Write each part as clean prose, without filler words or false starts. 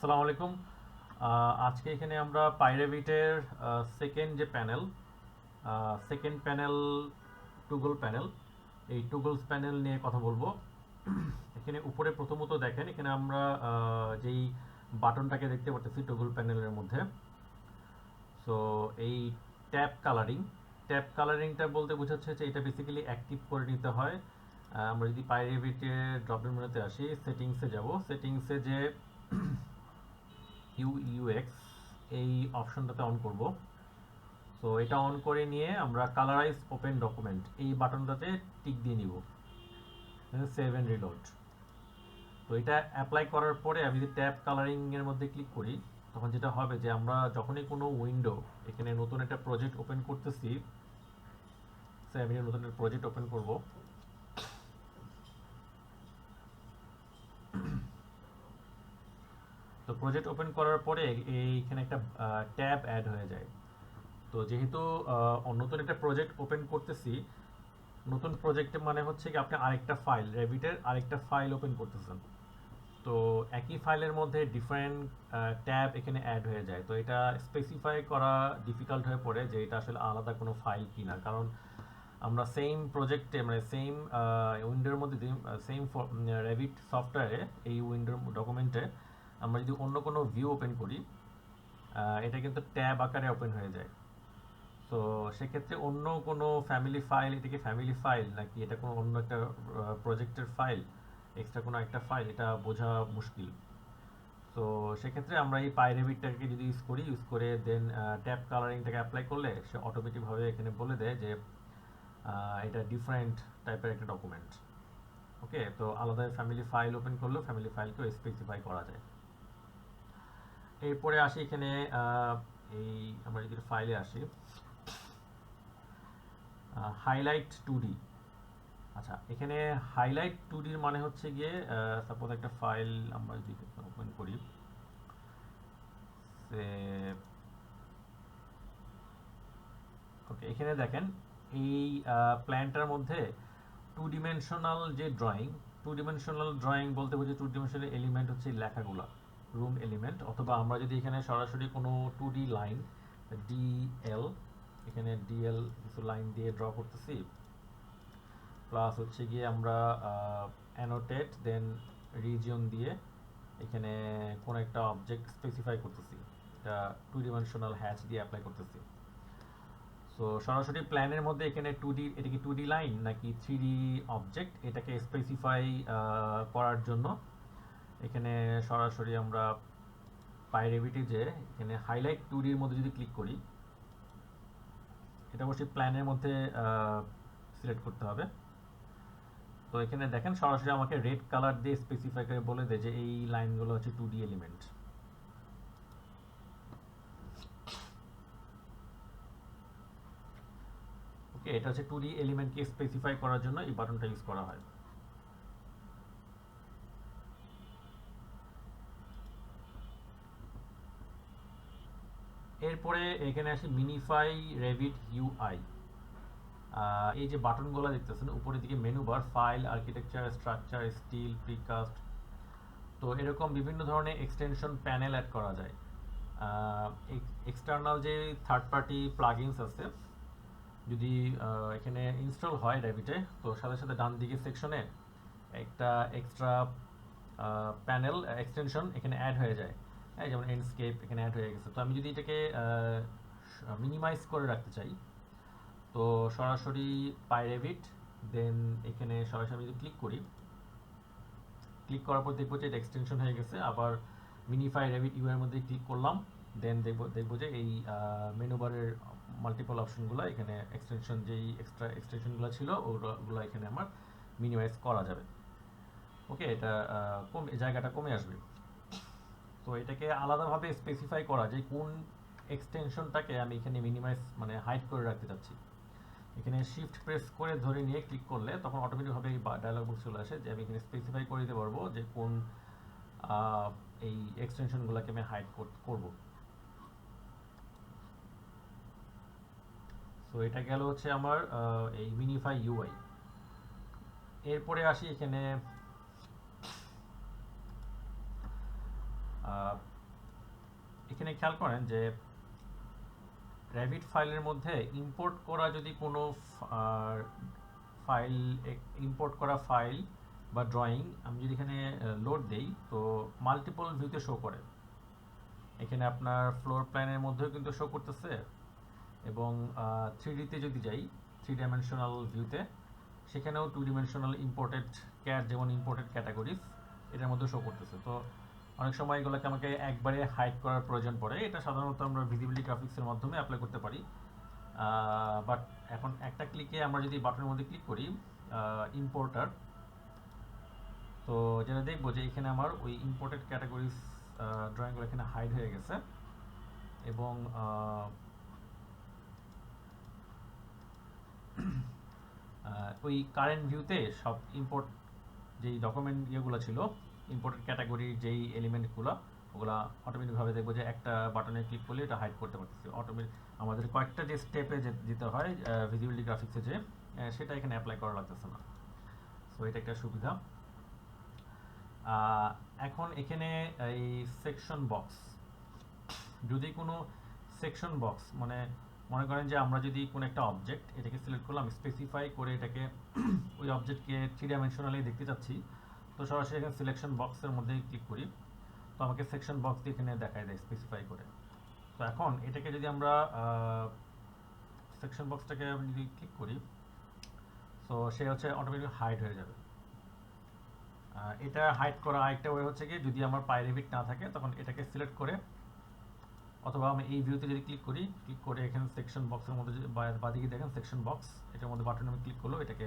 আসসালামু আলাইকুম। আজকে এখানে আমরা পাইরেভিটের সেকেন্ড যে panel, second panel toggle panel, এই টুগলস প্যানেল নিয়ে কথা বলবো। এখানে উপরে প্রথমত দেখেন, এখানে আমরা যেই বাটনটাকে দেখতে পাচ্ছি টুগল প্যানেলের মধ্যে। সো এই ট্যাপ কালারিংটা বলতে বোঝাচ্ছে যে এটা বেসিক্যালি অ্যাক্টিভ করে নিতে হয়। আমরা যদি পাইরেভিটের ড্রপডাউন মেনুতে আসি, সেটিংসে যাব, সেটিংসে যে ইউএক্স এই অপশনটাতে অন করব। সো এটা অন করে নিয়ে আমরা কালারাইজ ওপেন ডকুমেন্ট এই বাটনটাতে টিক দিয়ে নিব, সেভ অ্যান্ড রিলোড। তো এটা অ্যাপ্লাই করার পরে আমি যদি ট্যাব কালারিং এর মধ্যে ক্লিক করি, তখন যেটা হবে যে আমরা যখনই কোনো উইন্ডো, এখানে নতুন একটা প্রজেক্ট ওপেন করতেছি, আমি নতুন একটা প্রজেক্ট ওপেন করব। তো প্রজেক্ট ওপেন করার পরে এইখানে একটা ট্যাব অ্যাড হয়ে যায়। তো যেহেতু নতুন একটা প্রজেক্ট ওপেন করতেছি, নতুন প্রজেক্টে মানে হচ্ছে কি আপনি আরেকটা ফাইল, রেভিটের আরেকটা ফাইল ওপেন করতেছেন। তো একই ফাইলের মধ্যে ডিফারেন্ট ট্যাব এখানে অ্যাড হয়ে যায়। তো এটা স্পেসিফাই করা ডিফিকাল্ট হয়ে পড়ে যে এটা আসলে আলাদা কোনো ফাইল কিনা, কারণ আমরা সেম প্রজেক্টে মানে সেম উইন্ডোর মধ্যে সেম রেভিট সফটওয়্যারে এই উইন্ডোর ডকুমেন্টে আমরা যদি অন্য কোনো ভিউ ওপেন করি, এটা কিন্তু ট্যাব আকারে ওপেন হয়ে যায়। তো সেক্ষেত্রে অন্য কোনো ফ্যামিলি ফাইল, এটা কি ফ্যামিলি ফাইল নাকি এটা কোনো অন্য একটা প্রজেক্টের ফাইল, এক্সট্রা কোনো একটা ফাইল, এটা বোঝা মুশকিল। তো সেক্ষেত্রে আমরা এই পাইরেভিটটাকে যদি ইউজ করে দেন ট্যাব কালারিংটাকে অ্যাপ্লাই করলে সে অটোমেটিকভাবে এখানে বলে দেয় যে এটা ডিফারেন্ট টাইপের একটা ডকুমেন্ট। ওকে, তো আলাদা ফ্যামিলি ফাইল ওপেন করলেও ফ্যামিলি ফাইলকেও স্পেসিফাই করা যায়। এরপরে আসি এখানে, এই আমরা যদি ফাইলে আসি, হাইলাইট টু ডি। আচ্ছা, এখানে হাইলাইট টু ডির মানে হচ্ছে গিয়ে সাপোজ একটা ফাইল আমরা যদি ওপেন করি, ওকে, এখানে দেখেন এই প্ল্যানটার মধ্যে টু ডিমেনশনাল ড্রয়িং বলতে বুঝি টু ডিমেনশনাল এলিমেন্ট হচ্ছে লেখাগুলা, রুম এলিমেন্ট, অথবা আমরা যদি এখানে সরাসরি কোনো টু ডি লাইন, ডিএল, এখানে ডিএল কিছু লাইন দিয়ে ড্র করতেছি, প্লাস হচ্ছে গিয়ে আমরা অ্যানোটেট দেন রিজিয়ন দিয়ে এখানে কোনো একটা অবজেক্ট স্পেসিফাই করতেছি, এটা টু ডিমেনশনাল হ্যাচ দিয়ে অ্যাপ্লাই করতেছি। সো সরাসরি প্ল্যানের মধ্যে এখানে টু ডি, এটা কি টু ডি লাইন নাকি থ্রি ডি অবজেক্ট, এটাকে স্পেসিফাই করার জন্য এখানে সরাসরি আমরা পাইরেভিটি যে এখানে হাইলাইট টু ডির মধ্যে যদি ক্লিক করি, এটা অবশ্যই প্ল্যানের মধ্যে সিলেক্ট করতে হবে। তো এখানে দেখেন সরাসরি আমাকে রেড কালার দিয়ে স্পেসিফাই করে বলে দেয় যে এই লাইনগুলো হচ্ছে টু ডি এলিমেন্ট। ওকে, এটা হচ্ছে টু ডি এলিমেন্টকে স্পেসিফাই করার জন্য এই বাটনটা ইউজ করা হয়। এরপরে এখানে আসি মিনিফাই রেভিট ইউআই। এই যে বাটনগুলো দেখতেছেন উপরের দিকে, menu bar, file, architecture, structure, steel, precast, তো এরকম বিভিন্ন ধরনের এক্সটেনশন প্যানেল অ্যাড করা যায়। এক্সটার্নাল যে থার্ড পার্টি প্লাগইনস আছে, যদি এখানে ইনস্টল হয় রেভিটে, তো সাথে সাথে ডান দিকের সেকশনে একটা এক্সট্রা প্যানেল এক্সটেনশন এখানে অ্যাড হয়ে যায়। হ্যাঁ, যেমন এন্ডস্কেপ এখানে অ্যাড হয়ে গেছে। তো আমি যদি এটাকে মিনিমাইজ করে রাখতে চাই, তো সরাসরি পাইরেভিট দেন এখানে সরাসরি আমি যদি ক্লিক করার পর দেখবো যে এটা এক্সটেনশন হয়ে গেছে। আবার মিনিফাই রেভিট ইউ এর মধ্যে ক্লিক করলাম, দেন দেখবো যে এই মেনু বারের মাল্টিপল অপশনগুলো এখানে এক্সটেনশন, যেই এক্সট্রা এক্সটেনশনগুলো ছিল ওগুলো এখানে আমার মিনিমাইজ করা যাবে। ওকে, এটা জায়গাটা কমে আসবে। তো এটাকে আলাদাভাবে স্পেসিফাই করা যে কোন এক্সটেনশনটাকে আমি এখানে মিনিমাইজ মানে হাইড করে রাখতে চাচ্ছি। এখানে শিফট প্রেস করে ধরে নিয়ে ক্লিক করলে তখন অটোমেটিকভাবে এই ডায়লগ বক্স চলে আসে যে আমি এখানে স্পেসিফাই করে দিতে পারবো যে কোন এই এক্সটেনশনগুলোকে আমি হাইড করব। সো এটা গেল হচ্ছে আমার এই মিনিফাই ইউআই। এরপরে আসি এখানে এখানে খেয়াল করেন যে র্যাভিড ফাইলের মধ্যে ইম্পোর্ট করা যদি কোনো ফাইল ইম্পোর্ট করা ফাইল বা ড্রয়িং আমি যদি এখানে লোড দেই তো মাল্টিপল ভিউতে শো করে। এখানে আপনার ফ্লোর প্ল্যানের মধ্যেও কিন্তু শো করতেছে এবং 3Dতে যদি যাই 3 ডাইমেনশনাল ভিউতে সেখানেও 2 ডাইমেনশনাল ইম্পোর্টেড ক্যাট যেমন ইম্পোর্টেড ক্যাটাগরিজ এটার মধ্যে শো করতেছে। তো অনেক সময় এগুলোকে আমাকে একবারে হাইড করার প্রয়োজন পড়ে, এটা সাধারণত আমরা ভিজিবিলিটি গ্রাফিক্সের মাধ্যমে অ্যাপ্লাই করতে পারি। বাট এখন একটা ক্লিকে আমরা যদি বাটনের মধ্যে ক্লিক করি ইম্পোর্টার, তো যেটা দেখবো যে এখানে আমার ওই ইম্পোর্টেড ক্যাটাগরিজ ড্রয়িংগুলো এখানে হাইড হয়ে গেছে এবং ওই কারেন্ট ভিউতে সব ইম্পোর্ট যেই ডকুমেন্ট ইয়েগুলো ছিল ইম্পোর্টেড ক্যাটাগরির যেই এলিমেন্টগুলো ওগুলো অটোমেটিকভাবে দেখবো যে একটা বাটনে ক্লিক করলে এটা হাইড করতে পারতেছি। অটোমেটিক আমাদের কয়েকটা যে স্টেপে যেতে হয় ভিজিবিলিটি গ্রাফিক্সে যে সেটা এখানে অ্যাপ্লাই করা লাগতেছে না। সো এটা একটা সুবিধা। এখন এখানে এই সেকশন বক্স, যদি কোনো সেকশন বক্স মানে মনে করেন যে আমরা যদি কোনো একটা অবজেক্ট এটাকে সিলেক্ট করলাম, স্পেসিফাই করে এটাকে ওই অবজেক্টকে 3 ডাইমেনশনালি দেখতে চাচ্ছি, তো সরাসরি এখানে সিলেকশন বক্সের মধ্যে ক্লিক করি, তো আমাকে সেকশন বক্স দিয়ে এখানে দেখায় দেয় স্পেসিফাই করে। তো এখন এটাকে যদি আমরা সেকশন বক্সটাকে যদি ক্লিক করি তো সে হচ্ছে অটোমেটিক হাইড হয়ে যাবে। এটা হাইড করা আরেকটা ওয়ে হচ্ছে কি, যদি আমার পাইরেভিট না থাকে তখন এটাকে সিলেক্ট করে অথবা আমি এই ভিউতে যদি ক্লিক করে এখানে সেকশন বক্সের মধ্যে বাদিকে দেখেন সেকশন বক্স, এটার মধ্যে বাটনে আমি ক্লিক করলো এটাকে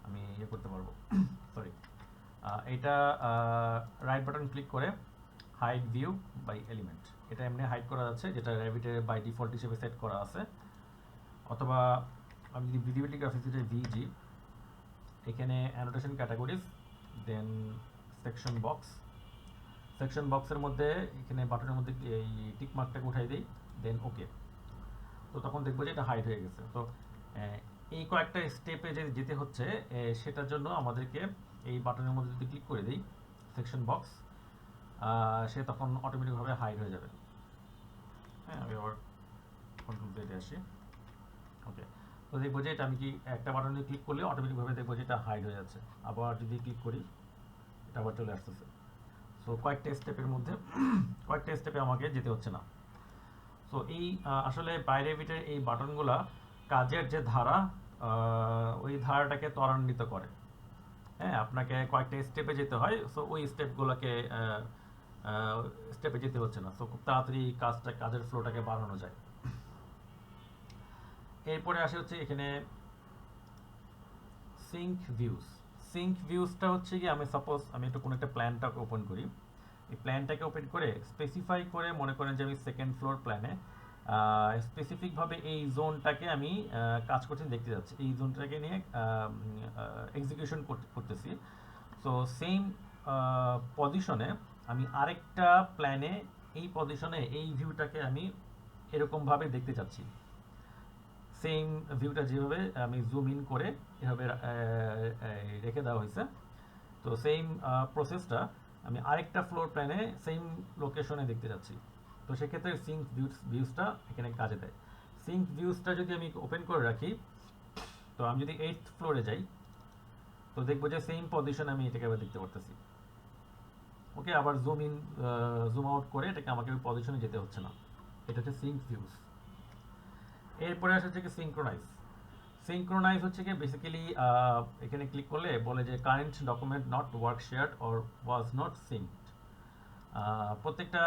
আমি ইয়ে করতে পারবো সরি এটা রাইট বাটন ক্লিক করে হাইড ভিউ বাই এলিমেন্ট, এটা এমনি হাইড করা যাচ্ছে যেটা র্যাভিটে বাই ডিফল্ট হিসেবে সেট করা আছে। অথবা আমি যদি ভিজিবিলিটি গ্রাফিক্সে ভিজি এখানে অ্যানোটেশন ক্যাটাগরিজ দেন সেকশন বক্সের মধ্যে এখানে বাটনের মধ্যে এই টিক মার্কটাকে উঠাই দিই দেন ওকে, তো তখন দেখবো যে এটা হাইড হয়ে গেছে। তো এই কয়েকটা স্টেপে যে যেতে হচ্ছে সেটার জন্য আমাদেরকে এই বাটনের মধ্যে যদি ক্লিক করে দিই সেকশন বক্স, সে তখন অটোমেটিকভাবে হাইড হয়ে যাবে। হ্যাঁ, আমি আবার কন্ট্রোল জেডে আসি, ওকে। তো দেখবো যে এটা আমি কি একটা বাটনে ক্লিক করলে অটোমেটিকভাবে দেখবো যে এটা হাইড হয়ে যাচ্ছে। আবার যদি ক্লিক করি এটা আবার চলে আসতেছে। সো কয়েকটা স্টেপে আমাকে যেতে হচ্ছে না। সো এই আসলে পাইরেভিটের এই বাটনগুলা কাজের যে ধারা ওই ধারাটাকে ত্বরান্বিত করে। হ্যাঁ, আপনাকে কয়েকটা স্টেপে যেতে হয়, সো ওই স্টেপগুলোকে স্টেপে যেতে হচ্ছে না, সো খুব তাড়াতাড়ি কাজের ফ্লোটাকে বাড়ানো যায়। এরপরে আসে হচ্ছে এখানে সিঙ্ক ভিউজটা হচ্ছে কি, আমি সাপোজ আমি একটু কোনো একটা প্ল্যানটাকে ওপেন করি, এই প্ল্যানটাকে ওপেন করে স্পেসিফাই করে মনে করেন যে আমি সেকেন্ড ফ্লোর প্ল্যানে স্পেসিফিকভাবে এই জোনটাকে আমি কাজ করতে দেখতে যাচ্ছি, এই জোনটাকে নিয়ে এক্সিকিউশন করতেছি। সো সেম পজিশনে আমি আরেকটা প্ল্যানে এই পজিশনে এই ভিউটাকে আমি এরকমভাবে দেখতে চাচ্ছি। সেম ভিউটা যেভাবে আমি জুম ইন করে এভাবে রেখে দেওয়া হয়েছে, তো সেম প্রসেসটা আমি আরেকটা ফ্লোর প্ল্যানে সেম লোকেশনে দেখতে যাচ্ছি। তো সেক্ষেত্রে সিঙ্ক ভিউজটা এখানে কাজে দেয়। সিঙ্ক ভিউজটা যদি আমি ওপেন করে রাখি, তো আমি যদি 8th ফ্লোরে যাই তো দেখবো যে সেম পজিশনে আমি এটাকে আবার দেখতে পারতেছি। ওকে, আবার জুম আউট করে এটাকে আমাকে ওই পজিশনে যেতে হচ্ছে না। এটা হচ্ছে সিঙ্ক ভিউজ। এরপরে আসে হচ্ছে কি সিঙ্ক্রোনাইজ হচ্ছে কি বেসিক্যালি এখানে ক্লিক করলে বলে যে current document not work shared or was not synced. প্রত্যেকটা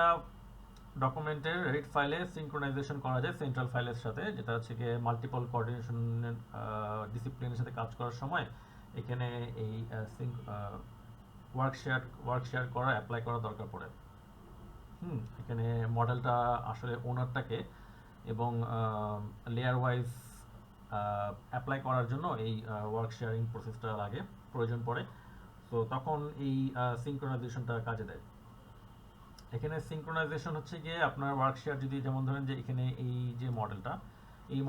ডকুমেন্টের রিড ফাইলে সিঙ্ক্রোনাইজেশন করা যায় সেন্ট্রাল ফাইলের সাথে, যেটা হচ্ছে কি মাল্টিপল কোঅর্ডিনেশন ডিসিপ্লিনের সাথে কাজ করার সময় এখানে এই ওয়ার্ক শেয়ার করা অ্যাপ্লাই করা দরকার পড়ে। এখানে মডেলটা আসলে ওনারটাকে এবং লেয়ার ওয়াইজ অ্যাপ্লাই করার জন্য এই ওয়ার্ক শেয়ারিং প্রসেসটা প্রয়োজন পড়ে। তো তখন এই সিঙ্ক্রোনাইজেশনটা কাজে দেয়। এখানে সিঙ্ক্রোনাইজেশন হচ্ছে গিয়ে আপনার ওয়ার্ক শেয়ার যদি যেমন ধরেন যে এখানে এই যে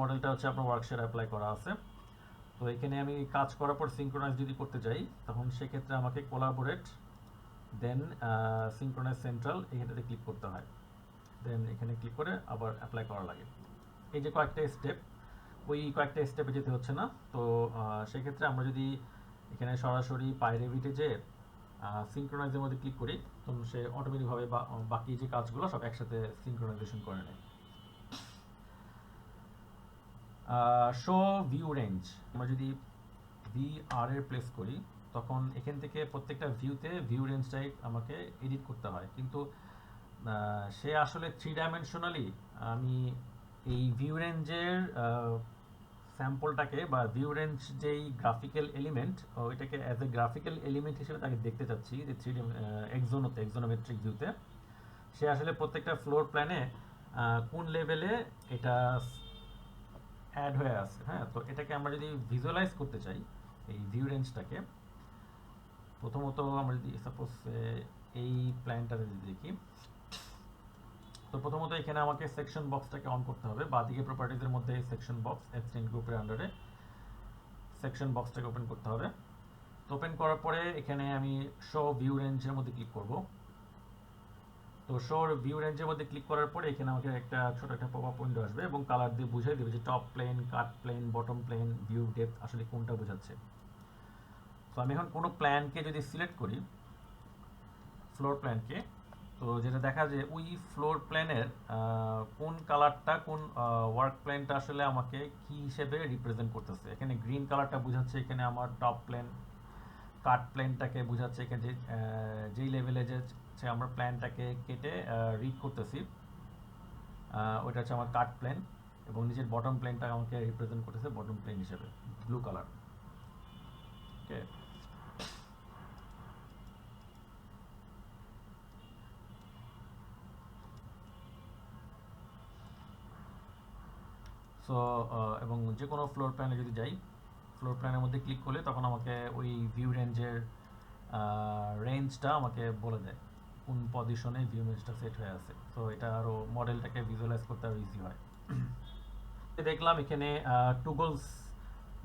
মডেলটা হচ্ছে আপনার ওয়ার্ক শেয়ার অ্যাপ্লাই করা আছে, তো এখানে আমি কাজ করার পর সিঙ্ক্রোনাইজ যদি করতে যাই তখন সেক্ষেত্রে আমাকে কোলাবোরেট দেন সিঙ্ক্রোনাইজ সেন্ট্রাল এখানটাতে ক্লিক করতে হয়। দেন এখানে ক্লিক করে আবার অ্যাপ্লাই করা লাগে। এই যে কয়েকটা স্টেপ, ওই কয়েকটা স্টেপে যেতে হচ্ছে না। তো সেক্ষেত্রে আমরা যদি এখানে সরাসরি পাইরেভিটে যে সিনক্রোনাইজের মধ্যে ক্লিক করি, তখন সে অটোমেটিকভাবে বাকি যে কাজগুলো সব একসাথে সিনক্রোনাইজেশন করে নেয়। শো ভিউ রেঞ্জ, আমরা যদি VR এর প্লেস করি, তখন এখান থেকে প্রত্যেকটা ভিউতে ভিউ রেঞ্জটাই আমাকে এডিট করতে হয়, কিন্তু সে আসলে 3 ডাইমেনশনালি আমি এই ভিউ রেঞ্জের স্যাম্পলটাকে বা ভিউ রেঞ্জ যেই গ্রাফিক্যাল এলিমেন্ট, ওইটাকে অ্যাজ এ গ্রাফিক্যাল এলিমেন্ট হিসেবে তাকে দেখতে চাচ্ছি যে 3D এক্সোনোমেট্রিক ভিউতে। সে আসলে প্রত্যেকটা ফ্লোর প্ল্যানে কোন লেভেলে এটা অ্যাড হয়ে আছে। হ্যাঁ, তো এটাকে আমরা যদি ভিজুয়ালাইজ করতে চাই এই ভিউ রেঞ্জটাকে, প্রথমত আমরা যদি সাপোজ এই প্ল্যানটাতে যদি দেখি, তো প্রথমত এখানে আমাকে সেকশন বক্সটাকে অন করতে হবে। বাঁদিকে প্রপার্টিজের মধ্যে সেকশন বক্স এক্সটেন্ড গ্রুপের আন্ডারে সেকশন বক্সটাকে ওপেন করতে হবে। তো ওপেন করার পরে এখানে আমি শো ভিউ রেঞ্জের মধ্যে ক্লিক করব। তো শো ভিউ রেঞ্জের মধ্যে ক্লিক করার পরে এখানে আমাকে একটা ছোট একটা পপআপ উইন্ডো আসবে এবং কালার দিয়ে বুঝিয়ে দেবে যে top plane, cut plane, bottom plane, view depth আসলে কোনটা বোঝাচ্ছে। তো আমি এখন কোনো প্ল্যানকে যদি সিলেক্ট করি, ফ্লোর প্ল্যানকে, তো যেটা দেখা যায় ওই ফ্লোর প্ল্যানের কোন কালারটা, কোন ওয়ার্ক প্ল্যানটা আসলে আমাকে কি হিসেবে রিপ্রেজেন্ট করতেছে। এখানে গ্রিন কালারটা বোঝাচ্ছে এখানে আমার টপ প্ল্যান, কাট প্ল্যানটাকে বোঝাচ্ছে এখানে যেই লেভেলে যে আমরা প্ল্যানটাকে কেটে রিড করতেছি, ওইটা হচ্ছে আমার কাট প্ল্যান, এবং নিজের বটম প্ল্যানটা আমাকে রিপ্রেজেন্ট করতেছে বটম প্ল্যান হিসেবে, ব্লু কালার। ওকে, সো এবং যে কোনো ফ্লোর প্ল্যানে যদি যাই, ফ্লোর প্ল্যানের মধ্যে ক্লিক করলে তখন আমাকে ওই ভিউ রেঞ্জের রেঞ্জটা আমাকে বলে দেয় কোন পজিশনে ভিউ রেঞ্জটা সেট হয়ে আছে। সো এটা আরও মডেলটাকে ভিজুয়ালাইজ করতে আরও ইজি হয়। দেখলাম এখানে টুগলস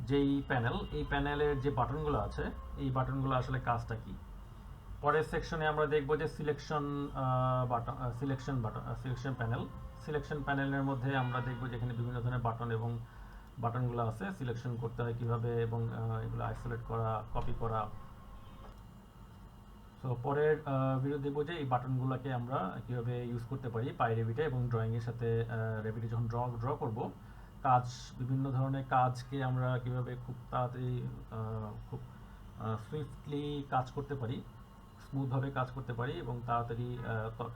যেই প্যানেল, এই প্যানেলের যে বাটনগুলো আছে, এই বাটনগুলো আসলে কাজটা কি। পরের সেকশনে আমরা দেখব যে সিলেকশন প্যানেল। সিলেকশন প্যানেলের মধ্যে আমরা দেখব যে এখানে বিভিন্ন ধরনের বাটন এবং বাটনগুলো আছে, সিলেকশন করতে হয় কিভাবে এবং এগুলো আইসোলেট করা, কপি করা। সো পরের ভিডিও দেখব যে এই বাটনগুলোকে আমরা কিভাবে ইউজ করতে পারি পাইরেভিটে এবং ড্রয়িংয়ের সাথে। রেভিটে যখন ড্র করব, বিভিন্ন ধরনের কাজকে আমরা কিভাবে খুব তাড়াতাড়ি, খুব সুইফটলি কাজ করতে পারি, স্মুথভাবে কাজ করতে পারি এবং তাড়াতাড়ি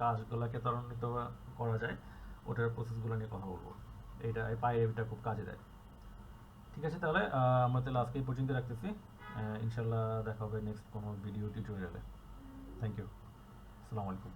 কাজগুলোকে ত্বরান্বিত করা যায়, ওটার প্রসেসগুলো নিয়ে কথা বলবো। এইটা পাইরেভিটটা খুব কাজে দেয়। ঠিক আছে, তাহলে আমরা তাহলে আজকে এই পর্যন্ত রাখতেছি। ইনশাল্লাহ দেখা হবে নেক্সট কোনো ভিডিও টিউটোরিয়ালে। থ্যাংক ইউ, আসসালামু আলাইকুম।